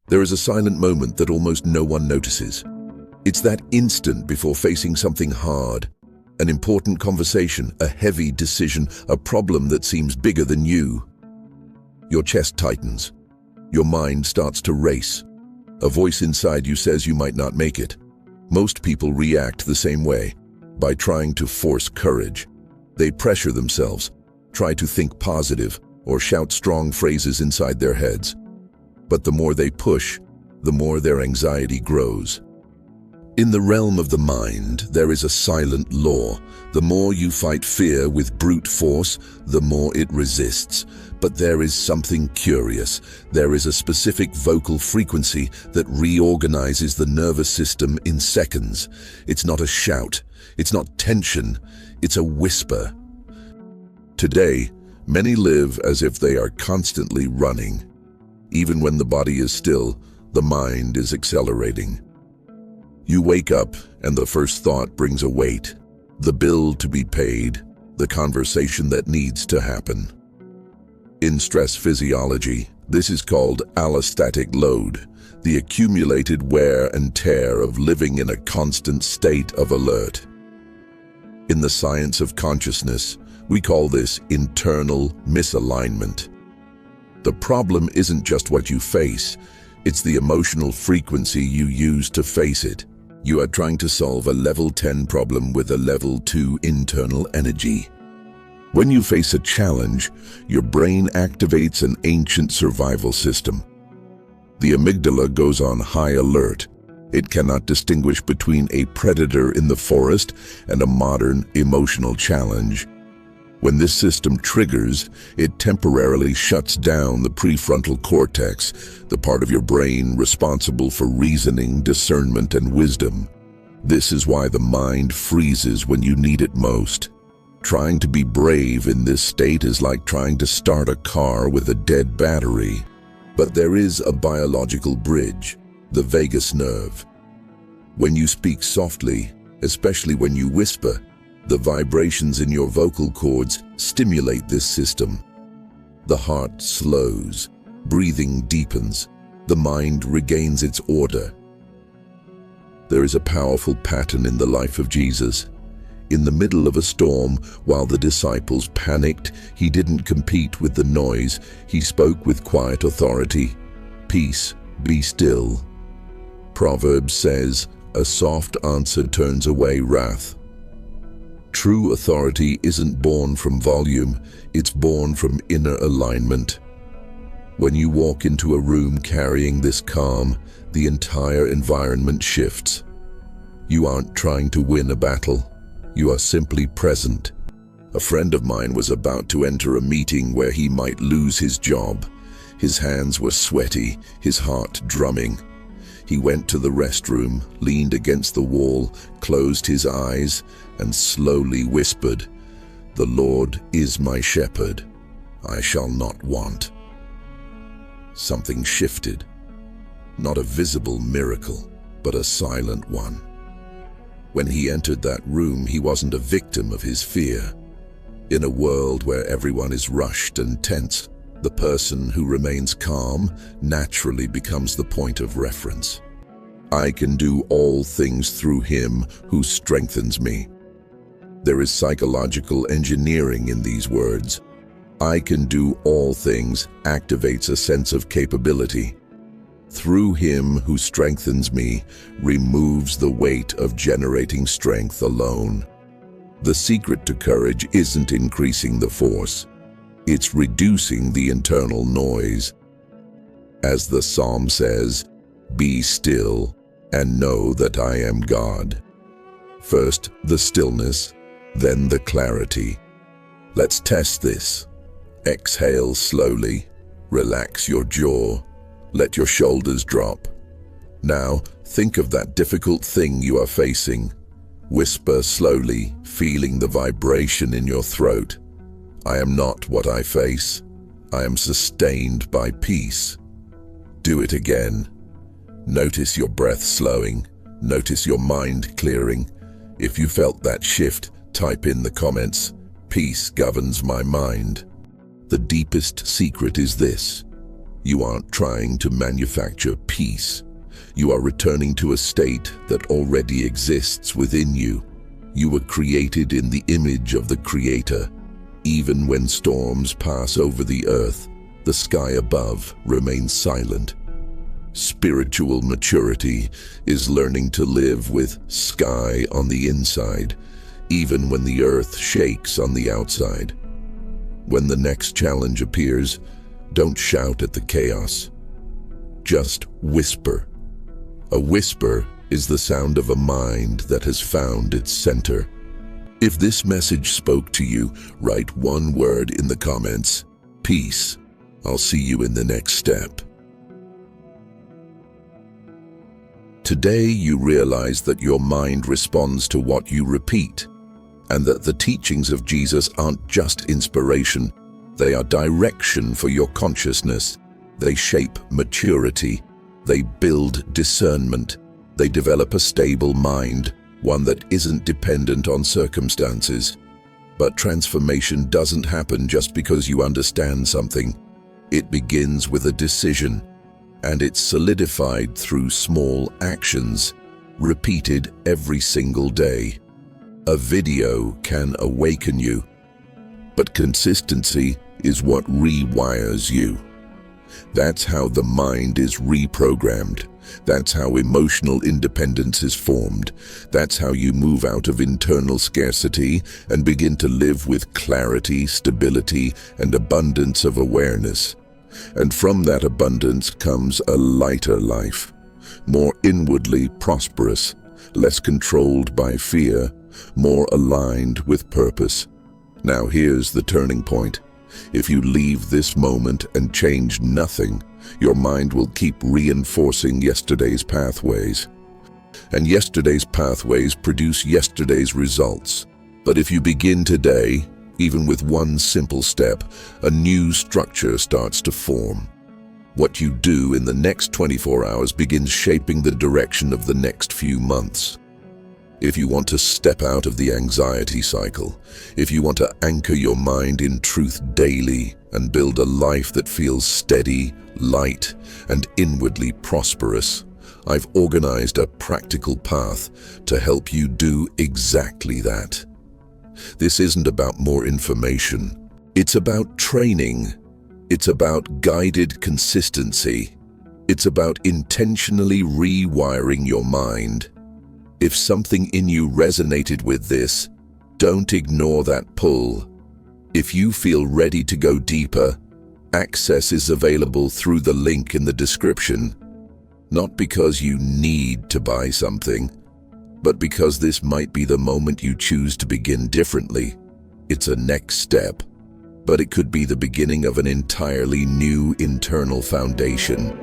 There is a silent moment that almost no one notices. It's that instant before facing something hard, an important conversation, a heavy decision, a problem that seems bigger than you. Your chest tightens. Your mind starts to race. A voice inside you says you might not make it. Most people react the same way, by trying to force courage. They pressure themselves, try to think positive, or shout strong phrases inside their heads. But the more they push, the more their anxiety grows. In the realm of the mind, there is a silent law. The more you fight fear with brute force, the more it resists. But there is something curious. There is a specific vocal frequency that reorganizes the nervous system in seconds. It's not a shout. It's not tension. It's a whisper. Today, many live as if they are constantly running. Even when the body is still, the mind is accelerating. You wake up, and the first thought brings a weight. The bill to be paid, the conversation that needs to happen. In stress physiology, this is called allostatic load, the accumulated wear and tear of living in a constant state of alert. In the science of consciousness, we call this internal misalignment. The problem isn't just what you face, it's the emotional frequency you use to face it. You are trying to solve a level 10 problem with a level 2 internal energy. When you face a challenge, your brain activates an ancient survival system. The amygdala goes on high alert. It cannot distinguish between a predator in the forest and a modern emotional challenge. When this system triggers, it temporarily shuts down the prefrontal cortex, the part of your brain responsible for reasoning, discernment, and wisdom. This is why the mind freezes when you need it most. Trying to be brave in this state is like trying to start a car with a dead battery. But there is a biological bridge, the vagus nerve. When you speak softly, especially when you whisper, the vibrations in your vocal cords stimulate this system. The heart slows, breathing deepens, the mind regains its order. There is a powerful pattern in the life of Jesus. In the middle of a storm, while the disciples panicked, he didn't compete with the noise. He spoke with quiet authority. Peace, be still. Proverbs says, a soft answer turns away wrath. True authority isn't born from volume, it's born from inner alignment. When you walk into a room carrying this calm, the entire environment shifts. You aren't trying to win a battle, you are simply present. A friend of mine was about to enter a meeting where he might lose his job. His hands were sweaty, his heart drumming. He went to the restroom, leaned against the wall, closed his eyes, and slowly whispered, "The Lord is my shepherd, I shall not want." Something shifted. Not a visible miracle, but a silent one. When he entered that room, he wasn't a victim of his fear. In a world where everyone is rushed and tense, the person who remains calm naturally becomes the point of reference. I can do all things through him who strengthens me. There is psychological engineering in these words. I can do all things activates a sense of capability. Through him who strengthens me removes the weight of generating strength alone. The secret to courage isn't increasing the force. It's reducing the internal noise. As the psalm says, "Be still and know that I am God." First the stillness, then the clarity. Let's test this. Exhale slowly, relax your jaw, let your shoulders drop. Now think of that difficult thing you are facing. Whisper slowly, feeling the vibration in your throat. I am not what I face. I am sustained by peace. Do it again. Notice your breath slowing. Notice your mind clearing. If you felt that shift, type in the comments, "Peace governs my mind." The deepest secret is this. You aren't trying to manufacture peace. You are returning to a state that already exists within you. You were created in the image of the Creator. Even when storms pass over the earth, the sky above remains silent. Spiritual maturity is learning to live with sky on the inside, even when the earth shakes on the outside. When the next challenge appears, don't shout at the chaos. Just whisper. A whisper is the sound of a mind that has found its center. If this message spoke to you, write one word in the comments: peace. I'll see you in the next step. Today you realize that your mind responds to what you repeat, and that the teachings of Jesus aren't just inspiration, they are direction for your consciousness. They shape maturity, they build discernment, they develop a stable mind, one that isn't dependent on circumstances. But transformation doesn't happen just because you understand something. It begins with a decision, and it's solidified through small actions, repeated every single day. A video can awaken you, but consistency is what rewires you. That's how the mind is reprogrammed. That's how emotional independence is formed. That's how you move out of internal scarcity and begin to live with clarity, stability, and abundance of awareness. And from that abundance comes a lighter life, more inwardly prosperous, less controlled by fear, more aligned with purpose. Now here's the turning point. If you leave this moment and change nothing, your mind will keep reinforcing yesterday's pathways. And yesterday's pathways produce yesterday's results. But if you begin today, even with one simple step, a new structure starts to form. What you do in the next 24 hours begins shaping the direction of the next few months. If you want to step out of the anxiety cycle, if you want to anchor your mind in truth daily and build a life that feels steady, light, and inwardly prosperous, I've organized a practical path to help you do exactly that. This isn't about more information. It's about training. It's about guided consistency. It's about intentionally rewiring your mind. If something in you resonated with this, don't ignore that pull. If you feel ready to go deeper, access is available through the link in the description. Not because you need to buy something, but because this might be the moment you choose to begin differently. It's a next step, but it could be the beginning of an entirely new internal foundation.